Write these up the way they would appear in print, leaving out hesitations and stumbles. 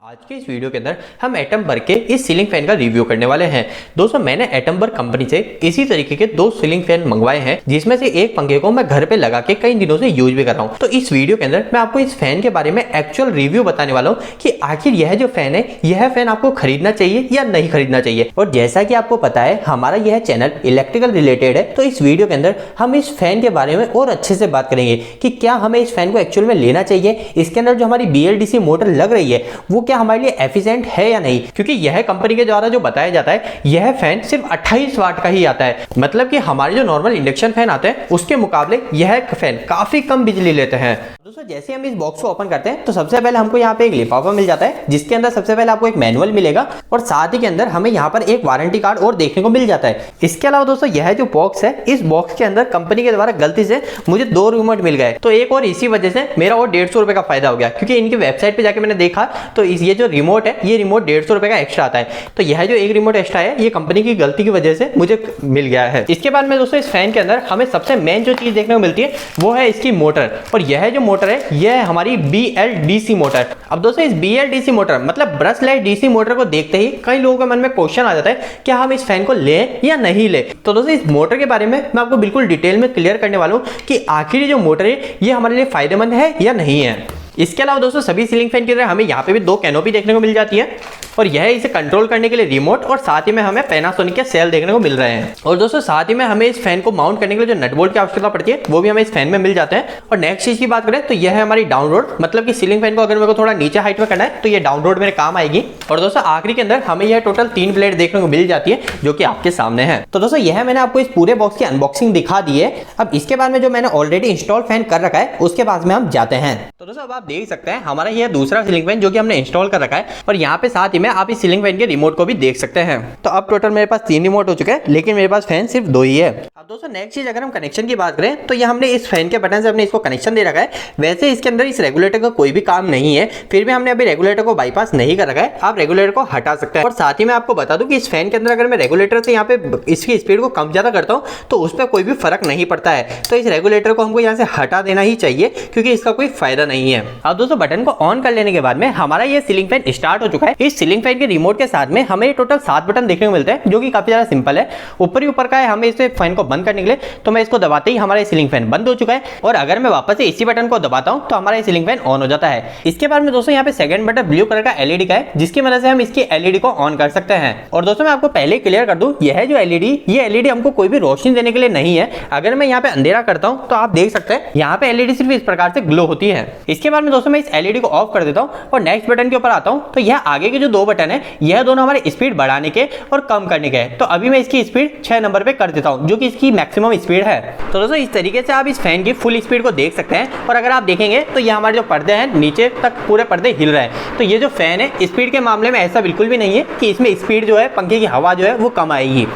आज के इस वीडियो के अंदर हम एटमबर्ग के इस सीलिंग फैन का रिव्यू करने वाले हैं। दोस्तों मैंने एटमबर्ग कंपनी से इसी तरीके के दो सीलिंग फैन मंगवाए हैं, जिसमें से एक पंखे को मैं घर पे लगा के कई दिनों से यूज भी कर रहा हूं। तो इस वीडियो के अंदर मैं आपको इस फैन के बारे में एक्चुअल रिव्यू बताने वाला हूं कि आखिर यह जो फैन है, यह फैन आपको खरीदना चाहिए या नहीं खरीदना चाहिए। और जैसा कि आपको पता है हमारा यह चैनल इलेक्ट्रिकल रिलेटेड है, तो इस वीडियो के अंदर हम इस फैन के बारे में और अच्छे से बात करेंगे कि क्या हमें इस फैन को एक्चुअल में लेना चाहिए, इसके अंदर जो हमारी BLDC मोटर लग रही है वो क्या हमारे लिए एफिशिएंट है या नहीं। क्योंकि यह कंपनी के द्वारा जो बताया जाता है, यह फैन सिर्फ 28 वाट का ही आता है। मतलब कि हमारे जो नॉर्मल इंडक्शन फैन आते हैं उसके मुकाबले यह फैन काफी कम बिजली लेते हैं। दोस्तों जैसे हम इस बॉक्स को ओपन करते हैं तो सबसे पहले हमको यहाँ पे एक लिफाफा मिल जाता है, जिसके अंदर सबसे पहले आपको एक मैनुअल मिलेगा और साथ ही के अंदर हमें यहाँ पर एक वारंटी कार्ड और देखने को मिल जाता है। इसके अलावा दोस्तों यह जो बॉक्स है, इस बॉक्स के अंदर कंपनी के द्वारा गलती से मुझे 2 रिमोट मिल गए, तो एक और इसी वजह से मेरा और 150 रुपए का फायदा हो गया। क्योंकि इनकी वेबसाइट पे जाके मैंने देखा तो ये जो रिमोट है, ये रिमोट 150 रुपए का एक्स्ट्रा आता है। तो यह जो एक रिमोट एक्स्ट्रा है, ये कंपनी की गलती की वजह से मुझे मिल गया है। इसके बाद में दोस्तों इस फैन के अंदर हमें सबसे मेन जो चीज देखने को मिलती है वो है इसकी मोटर। और यह जो मोटर है यह हमारी BLDC मोटर। अब दोस्तों इस BLDC मोटर मतलब ब्रश लाइट DC मोटर को देखते ही कई लोगों के मन में क्वेश्चन आ जाता है क्या हम इस फैन को लें या नहीं ले। तो दोस्तों इस मोटर के बारे में मैं आपको बिल्कुल डिटेल में क्लियर करने वाला हूं कि आखिर ये जो मोटर है ये हमारे लिए फायदेमंद है या नहीं है। इसके अलावा दोस्तों सभी सीलिंग फैन की तरह हमें यहाँ पे भी 2 कैनोपी देखने को मिल जाती है और यह इसे कंट्रोल करने के लिए रिमोट और साथ ही में हमें पैनासोनिक के सेल देखने को मिल रहे हैं। और दोस्तों साथ ही में हमें इस फैन को माउंट करने के लिए जो नट बोल्ट की आवश्यकता पड़ती है वो भी हमें इस फैन में मिल जाते हैं। और नेक्स्ट चीज की बात करें तो यह है हमारी डाउन रोड, मतलब कि सीलिंग फैन को अगर मेरे को थोड़ा नीचे हाइट में करना है तो ये डाउन रोड मेरे काम आएगी। और दोस्तों आखिरी के अंदर हमें यह टोटल 3 प्लेट देखने को मिल जाती है जो कि आपके सामने है। तो दोस्तों यह मैंने आपको इस पूरे बॉक्स की अनबॉक्सिंग दिखा दी है। अब इसके बाद में जो मैंने ऑलरेडी इंस्टॉल फैन कर रखा है उसके बाद में हम जाते हैं। तो दोस्तों अब आप देख सकते हैं हमारा यह दूसरा सीलिंग फैन जो कि हमने इंस्टॉल कर रखा है और यहाँ पे साथ ही में आप इस सीलिंग फैन के रिमोट को भी देख सकते हैं। तो अब टोटल मेरे पास 3 रिमोट हो चुके हैं, लेकिन मेरे पास फैन सिर्फ 2 ही है। अब दोस्तों नेक्स्ट चीज अगर हम कनेक्शन की बात करें तो ये हमने इस फैन के बटन से हमने इसको कनेक्शन दे रखा है। वैसे इसके अंदर इस रेगुलेटर का कोई भी काम नहीं है, फिर भी हमने अभी रेगुलेटर को बाईपास नहीं कर रखा है। आप रेगुलेटर को हटा सकते हैं। और साथ ही मैं आपको बता दूं कि इस फैन के अंदर अगर मैं रेगुलेटर से यहाँ पे इसकी स्पीड को कम ज्यादा करता हूँ तो उस पर कोई भी फर्क नहीं पड़ता है। तो इस रेगुलेटर को हमको यहाँ से हटा देना ही चाहिए क्योंकि इसका कोई फायदा नहीं है। अब दोस्तों बटन को ऑन कर लेने के बाद में हमारा ये सीलिंग फैन स्टार्ट हो चुका है। इस सीलिंग फैन के रिमोट के साथ में हमें टोटल 7 बटन देखने को मिलते हैं जो कि काफी ज्यादा सिंपल है। ऊपर ही ऊपर का है, हमें इस फैन को बंद करने के लिए तो मैं इसको दबाते ही हमारा सीलिंग फैन बंद हो चुका है। और अगर मैं वापस से इसी बटन को दबाता हूं तो हमारा सीलिंग फैन ऑन हो जाता है। इसके बाद में दोस्तों यहाँ पे सेकंड बटन ब्लू कलर का LED का है, जिसकी मदद से हम इसकी LED को ऑन कर सकते हैं। और दोस्तों मैं आपको पहले क्लियर कर दूं, यह जो LED ये LED हमको कोई भी रोशनी देने के लिए नहीं है। अगर मैं यहाँ पे अंधेरा करता हूँ तो आप देख सकते हैं यहाँ पे LED सिर्फ इस प्रकार से ग्लो होती है। इसके बाद में दोस्तों मैं इस LED को ऑफ कर देता हूँ और नेक्स्ट बटन के ऊपर आता हूँ तो यह आगे के जो 2 बटन है यह दोनों हमारे स्पीड बढ़ाने के और कम करने के हैं। तो अभी मैं इसकी स्पीड 6 नंबर पे कर देता हूं जो कि इसकी मैक्सिमम स्पीड है। तो दोस्तों इस तरीके से आप इस फैन की फुल स्पीड को देख सकते हैं। और अगर आप देखेंगे तो ये हमारे जो पर्दे हैं नीचे तक पूरे पर्दे हिल रहे हैं। तो ये जो फैन है स्पीड के मामले में ऐसा बिल्कुल भी नहीं है कि इसमें स्पीड जो है पंखे की हवा जो है वो कम आएगी।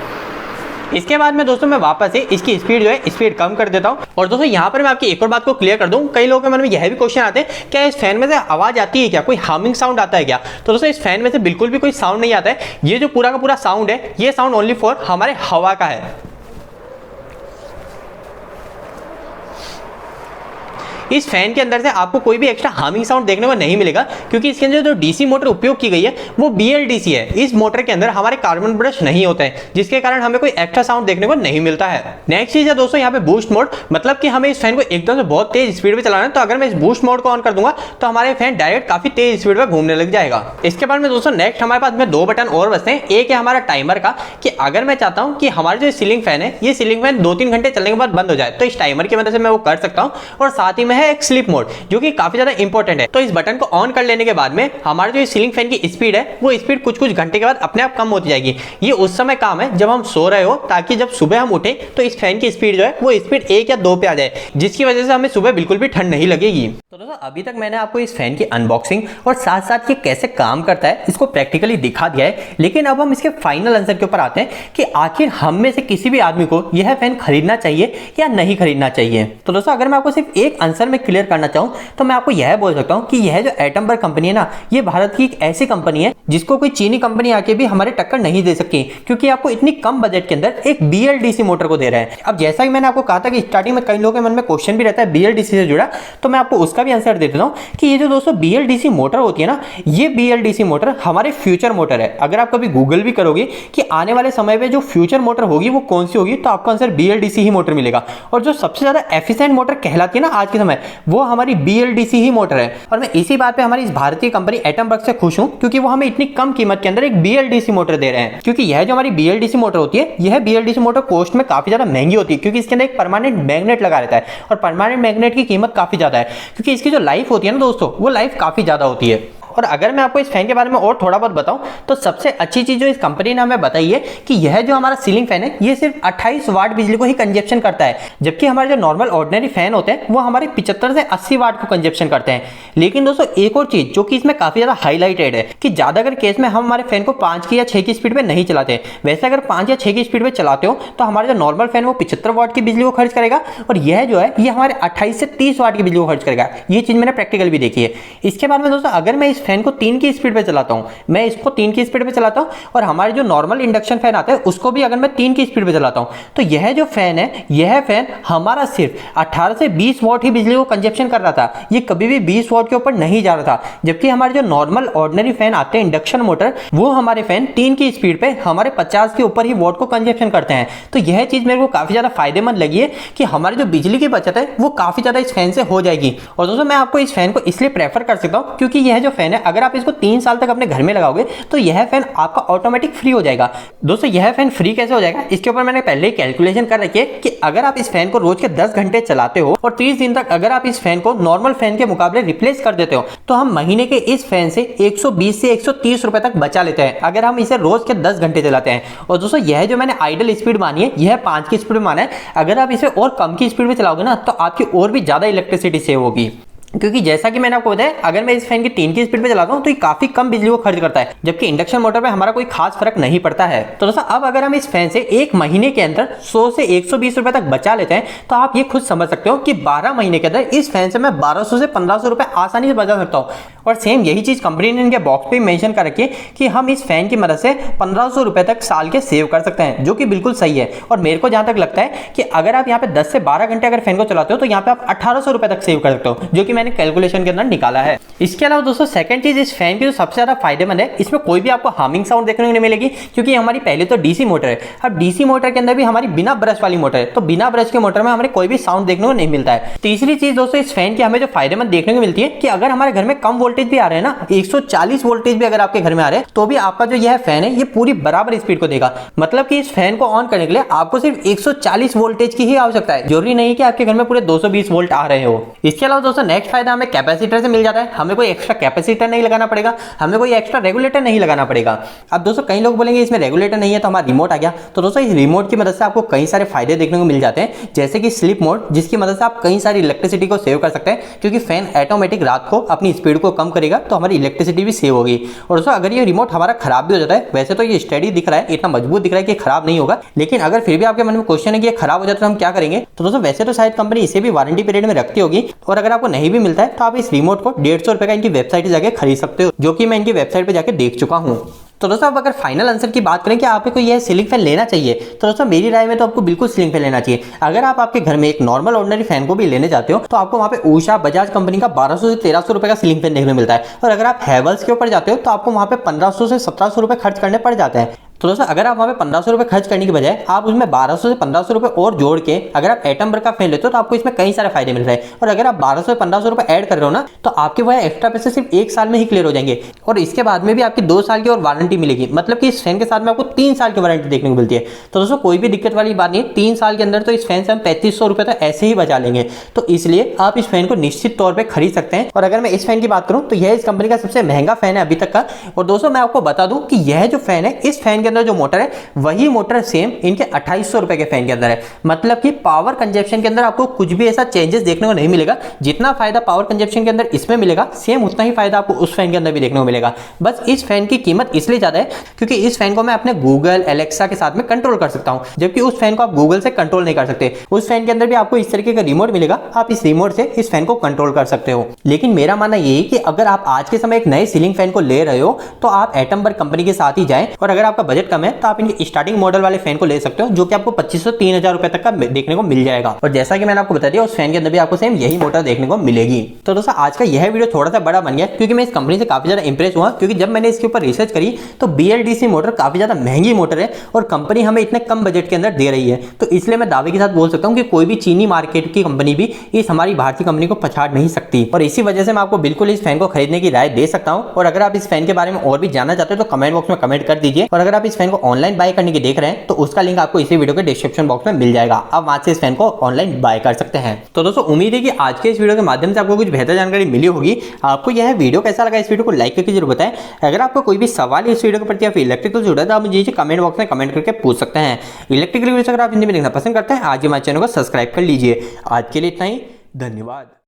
इसके बाद में दोस्तों मैं वापस से इसकी स्पीड जो है स्पीड कम कर देता हूं। और दोस्तों यहाँ पर मैं आपकी एक और बात को क्लियर कर दूं, कई लोगों के मन में यह भी क्वेश्चन आते हैं क्या इस फैन में से आवाज आती है क्या, कोई हार्मिंग साउंड आता है क्या। तो दोस्तों इस फैन में से बिल्कुल भी कोई साउंड नहीं आता है। ये जो पूरा का पूरा साउंड है ये साउंड ओनली फॉर हमारे हवा का है। इस फैन के अंदर से आपको कोई भी एक्स्ट्रा हार्मिंग साउंड देखने को नहीं मिलेगा क्योंकि इसके अंदर जो DC मोटर उपयोग की गई है वो BLDC है। इस मोटर के अंदर हमारे कार्बन ब्रश नहीं होते हैं, जिसके कारण हमें कोई एक्स्ट्रा साउंड देखने को नहीं मिलता है। नेक्स्ट चीज है दोस्तों यहाँ पे बूस्ट मोड, मतलब कि हमें इस फैन को एकदम से बहुत तेज स्पीड पे चलाना है। तो अगर मैं इस बूस्ट मोड को ऑन कर दूंगा तो हमारे फैन डायरेक्ट काफी तेज स्पीड पे घूमने लग जाएगा। इसके बाद में दोस्तों नेक्स्ट हमारे पास में 2 बटन और बचते हैं। एक है हमारा टाइमर का, कि अगर मैं चाहता हूँ कि हमारे जो सीलिंग फैन है ये सीलिंग फैन 2-3 घंटे चलने के बाद बंद हो जाए तो इस टाइमर की मदद से मैं वो कर सकता हूँ। और साथ ही में है एक स्लीप मोड जो कि काफी ज्यादा इंपॉर्टेंट है। तो इस बटन को ऑन कर लेने के बाद में हमारे जो सीलिंग फैन की स्पीड है वो स्पीड कुछ घंटे के बाद अपने आप कम होती जाएगी। ये उस समय काम है जब हम सो रहे हो, ताकि जब सुबह हम उठे तो इस फैन की स्पीड जो है वो स्पीड 1 या 2 पे आ जाए, जिसकी वजह से हमें सुबह बिल्कुल भी ठंड नहीं लगेगी। तो दोस्तों अभी तक मैंने आपको इस फैन की अनबॉक्सिंग और साथ साथ ये कैसे काम करता है इसको प्रैक्टिकली दिखा दिया है। लेकिन अब हम इसके फाइनल आंसर के ऊपर आते हैं कि आखिर हम में से किसी भी आदमी को यह फैन खरीदना चाहिए या नहीं खरीदना चाहिए। तो दोस्तों अगर मैं आपको सिर्फ एक आंसर अगर मैं क्लियर करना चाहूँ तो मैं आपको यह बोल सकता हूँ कि यह जो एटमबर्ग कंपनी है ना, ये भारत की एक ऐसी कंपनी है जिसको कोई चीनी कंपनी आके भी हमारे टक्कर नहीं दे सकती, क्योंकि आपको इतनी कम बजट के अंदर एक BLDC मोटर को दे रहा है। अब जैसा कि मैंने आपको कहा था कि स्टार्टिंग में कई लोगों के मन में क्वेश्चन भी रहता है BLDC से जुड़ा, तो मैं आपको उसका भी आंसर दे देता हूँ कि ये जो दोस्तों BLDC मोटर होती है ना, ये BLDC मोटर हमारे फ्यूचर मोटर है। अगर आप कभी गूगल भी करोगे कि आने वाले समय में जो फ्यूचर मोटर होगी वो कौन सी होगी, तो आपको आंसर BLDC ही मोटर मिलेगा। और जो सबसे ज्यादा एफिशिएंट मोटर कहलाती है ना आज के समय, वो हमारी BLDC ही मोटर है। और मैं इसी बात पे हमारी इस भारतीय कंपनी एटमबर्ग से खुश हूं, क्योंकि वो हमें इतनी कम कीमत के अंदर एक BLDC मोटर दे रहे हैं। क्योंकि यह जो हमारी BLDC मोटर होती है, यह BLDC मोटर कॉस्ट में काफी ज्यादा महंगी होती है, क्योंकि इसके अंदर एक परमानेंट मैग्नेट लगा रहता है और परमानेंट मैग्नेट की कीमत काफी ज्यादा है, क्योंकि इसकी जो लाइफ होती है ना दोस्तों, वो लाइफ काफी ज्यादा होती है। और अगर मैं आपको इस फैन के बारे में और थोड़ा बहुत बताऊं तो सबसे अच्छी चीज जो इस कंपनी ने हमें बताई है कि यह जो हमारा सीलिंग फैन है ये सिर्फ 28 वाट बिजली को ही कंजप्शन करता है, जबकि हमारे जो नॉर्मल ऑर्डिनरी फैन होते हैं वो हमारे 75 से 80 वाट को कंजप्शन करते हैं। लेकिन दोस्तों एक और चीज जो कि इसमें काफी ज्यादा हाईलाइटेड है कि ज्यादातर केस में हम हमारे फैन को 5 की या 6 की स्पीड पे नहीं चलाते। वैसे अगर 5 या 6 की स्पीड पे चलाते हो तो हमारा जो नॉर्मल फैन वो 75 वाट की बिजली को खर्च करेगा, और यह जो है ये हमारे 28 से 30 वाट की बिजली को खर्च करेगा। ये चीज मैंने प्रैक्टिकल भी देखी है। इसके बाद में दोस्तों अगर मैं इस फैन को 3 की स्पीड पे चलाता हूं, मैं इसको 3 की स्पीड पे चलाता हूं, और हमारे जो नॉर्मल इंडक्शन फैन आता है उसको भी अगर मैं 3 की स्पीड पे चलाता हूं, तो यह जो फैन है, यह फैन हमारा सिर्फ 18 से 20 वाट ही बिजली को कंजप्शन कर रहा था। ये कभी भी 20 वाट के ऊपर नहीं जा रहा था, जबकि हमारे जो नॉर्मल ऑर्डिनरी फैन आते हैं इंडक्शन मोटर, वो हमारे फैन 3 की स्पीड पे हमारे 50 के ऊपर ही वाट को कंजप्शन करते हैं। तो यह चीज मेरे को काफी ज्यादा फायदेमंद लगी है कि हमारी जो बिजली की बचत है वो काफी ज्यादा इस फैन से हो जाएगी। और दोस्तों मैं आपको इस फैन को इसलिए प्रेफर कर सकता हूं क्योंकि यह जो फैन है अगर आप इसको 3 साल तक अपने घर में लगाओगे तो यह फैन आपका ऑटोमेटिक फ्री हो जाएगा। दोस्तों यह फैन फ्री कैसे हो जाएगा, इसके ऊपर मैंने पहले ही कैलकुलेशन कर रखी है कि अगर आप इस फैन को रोज के 10 घंटे चलाते हो और 30 दिन तक अगर आप इस फैन को नॉर्मल फैन के मुकाबले रिप्लेस कर देते हो, तो हम महीने के इस फैन से 120 से 130 रुपए तक बचा लेते हैं अगर हम इसे रोज के 10 घंटे चलाते हैं। और दोस्तों यह जो मैंने आइडल स्पीड मानी है, यह 5 की स्पीड माना है। अगर आप इसे और कम की स्पीड में चलाओगे ना, तो आपकी और भी ज्यादा इलेक्ट्रिसिटी सेव होगी, क्योंकि जैसा कि मैंने आपको बताया अगर मैं इस फैन की 3 की स्पीड पे चलाता हूं तो ये काफी कम बिजली को खर्च करता है, जबकि इंडक्शन मोटर पे हमारा कोई खास फर्क नहीं पड़ता है। तो दोस्तों अब अगर हम इस फैन से एक महीने के अंदर 100 से 120 रुपए तक बचा लेते हैं, तो आप ये खुद समझ सकते हो कि 12 महीने के अंदर इस फैन से मैं 1200 से 1500 रुपए आसानी से बचा सकता हूँ। और सेम यही चीज कंपनी ने इनके बॉक्स पे मेंशन कर रखी है कि हम इस फैन की मदद से 1500 रुपए तक साल के सेव कर सकते हैं, जो कि बिल्कुल सही है। और मेरे को जहां तक लगता है कि अगर आप यहाँ पे 10 से 12 घंटे अगर फैन को चलाते हो तो यहाँ पे आप 1800 रुपए तक सेव कर सकते हो, जो कि मैंने कैलकुलेशन के अंदर निकाला है। इसके अलावा दोस्तों सेकंड चीज इस फैन की जो सबसे ज्यादा फायदेमंद है, इसमें कोई भी आपको हार्मिंग साउंड देखने को नहीं मिलेगी, क्योंकि हमारी पहले तो डीसी मोटर है। अब डीसी मोटर के अंदर भी हमारी बिना ब्रश वाली मोटर है, तो बिना ब्रश के मोटर में हमें कोई भी साउंड देखने को नहीं मिलता है। तीसरी चीज दोस्तों इस फैन की हमें जो फायदेमंद देखने को मिलती है कि अगर हमारे घर में कम वोल्टेज भी आ रहे हैं ना, 140 वोल्टेज भी अगर आपके घर में आ रहे हैं, तो भी आपका जो यह फैन है ये पूरी बराबर स्पीड को देगा। मतलब कि इस फैन को ऑन करने के लिए आपको सिर्फ 140 वोल्टेज की ही आवश्यकता है, जरूरी नहीं कि आपके घर में पूरे 220 वोल्ट आ रहे हो। इसके अलावा दोस्तों नेक्स्ट फायदा हमें कैपेसिटर से मिल जाता है। हमें कोई एक्स्ट्रा कैपेसिटर नहीं लगाना पड़ेगा, हमें कोई एक्स्ट्रा रेगुलेटर नहीं लगाना पड़ेगा। अब दोस्तों कई लोग बोलेंगे इसमें रेगुलेटर नहीं है तो हमारा रिमोट आ गया। तो दोस्तों इस रिमोट की मदद से आपको कई सारे फायदे देखने को मिल जाते हैं, जैसे कि स्लीप मोड, जिसकी मदद से आप कई सारी इलेक्ट्रिसिटी को सेव कर सकते हैं, क्योंकि फैन ऑटोमेटिक रात को अपनी स्पीड को कम करेगा तो हमारी इलेक्ट्रिसिटी भी सेव होगी। और दोस्तों अगर ये रिमोट हमारा खराब भी हो जाता है, वैसे तो ये स्टडी दिख रहा है, इतना मजबूत दिख रहा है कि खराब नहीं होगा, लेकिन अगर फिर भी आपके मन में क्वेश्चन है कि ये खराब हो जाता है तो हम क्या करेंगे, तो दोस्तों वैसे तो शायद कंपनी इसे भी वारंटी पीरियड में रखती होगी। और अगर आपको नहीं भी मिलता है तो आप इस रिमोट को 150 रुपए का इनकी वेबसाइट जाके खरीद सकते हो, जो कि मैं इनकी वेबसाइट पे जाके देख चुका हूं। तो दोस्तों अब अगर फाइनल आंसर की बात करें कि आपको यह सीलिंग फैन लेना चाहिए, तो दोस्तों मेरी राय में तो आपको बिल्कुल सीलिंग फैन लेना चाहिए। अगर आप आपके घर में एक नॉर्मल ऑर्डिनरी फैन को भी लेने जाते हो तो आपको वहां पे उषा बजाज कंपनी का 1200 से 1300 रुपए का सीलिंग फैन देखने को मिलता है, और अगर आप हैवेल्स के ऊपर जाते हो तो आपको वहां पे 1500 से 1700 रुपए खर्च करने पड़ जाते हैं। तो दोस्तों अगर आप वहां पे 1500 रुपए खर्च करने की बजाय आप उसमें 1200 से 1500 रुपए और जोड़ के अगर आप एटमबर्ग का फैन लेते हो तो आपको इसमें कई सारे फायदे मिल रहे हैं। और अगर आप 1200 से 1500 रुपए ऐड कर रहे हो ना, तो आपके वह एक्स्ट्रा पैसे सिर्फ 1 साल में ही क्लियर हो जाएंगे, और इसके बाद में भी आपकी 2 साल की और वारंटी मिलेगी। मतलब कि इस फैन के साथ में आपको 3 साल की वारंटी देखने को मिलती है। तो दोस्तों कोई भी दिक्कत वाली बात नहीं है, 3 साल के अंदर तो इस फैन से हम 3500 रुपए तो ऐसे ही बचा लेंगे। तो इसलिए आप इस फैन को निश्चित तौर पर खरीद सकते हैं। और अगर मैं इस फैन की बात करूं तो यह इस कंपनी का सबसे महंगा फैन है अभी तक का। और दोस्तों मैं आपको बता दूं कि यह जो फैन है, इस फैन के अंदर जो मोटर है वही मोटर सेम इनके 2800 रुपए के फैन के अंदर है। मतलब कि पावर कंजप्शन के अंदर आपको कुछ भी ऐसा चेंजेस देखने को नहीं मिलेगा। जितना फायदा पावर कंजप्शन के अंदर इसमें मिलेगा सेम उतना ही फायदा आपको उस फैन के अंदर भी देखने को मिलेगा। बस इस फैन की कीमत इसलिए ज्यादा है क्योंकि इस फैन को मैं अपने गूगल एलेक्सा के साथ में कंट्रोल कर सकता हूं, जबकि उस फैन को आप गूगल से कंट्रोल नहीं कर सकते। उस फैन के अंदर भी आपको इस तरीके का रिमोट मिलेगा, आप इस रिमोट से इस फैन को कंट्रोल कर सकते हो। लेकिन मेरा मानना यही कि अगर आप आज के समय एक नए सीलिंग फैन को ले रहे हो तो आप एटमबर्ग कंपनी के साथ ही जाएं, और अगर आपका बजट कम है तो आप इनके स्टार्टिंग मॉडल वाले फैन को ले सकते हो जो कि आपको 2500-3000 रुपए तक का देखने को मिल जाएगा। और जैसा कि मैंने आपको बता दिया उस फैन के अंदर भी आपको सेम यही मोटर देखने को मिलेगी। तो दोस्तों आज का यह वीडियो थोड़ा सा बड़ा बन गया क्योंकि मैं इस कंपनी से काफी ज्यादा इंप्रेस हुआ, क्योंकि जब मैंने इसके ऊपर रिसर्च करी तो BLDC मोटर काफी ज्यादा महंगी मोटर है और कंपनी हमें इतने कम बजट के अंदर दे रही है। तो इसलिए मैं दावे के साथ बोल सकता हूं कि कोई भी चीनी मार्केट की कंपनी भी इस हमारी भारतीय कंपनी को पछाड़ नहीं सकती। और इसी वजह से मैं आपको बिल्कुल इस फैन को खरीदने की राय दे सकता हूं। और अगर आप इस फैन के बारे में और भी जानना चाहते हो तो कमेंट बॉक्स में कमेंट कर दीजिए। और अगर आप इस फैन को ऑनलाइन बाय करने की देख रहे हैं तो उसका लिंक आपको इसी वीडियो के डिस्क्रिप्शन बॉक्स में मिल जाएगा, आप वहां से इस फैन को ऑनलाइन बाय कर सकते हैं। तो दोस्तों उम्मीद है कि आज के इस वीडियो के माध्यम से आपको कुछ बेहतर जानकारी मिली होगी। आपको यह वीडियो कैसा लगा, इस वीडियो को लाइक करके जरूर बताएं। अगर आपको कोई भी सवाल इस वीडियो के प्रति या फिर इलेक्ट्रिकल से जुड़ा है तो आप मुझे कमेंट बॉक्स में कमेंट करके पूछ सकते हैं। इलेक्ट्रिकल वीडियो अगर आप हिंदी में देखना पसंद करते हैं आज हमारे चैनल को सब्सक्राइब कर लीजिए। आज के लिए इतना ही, धन्यवाद।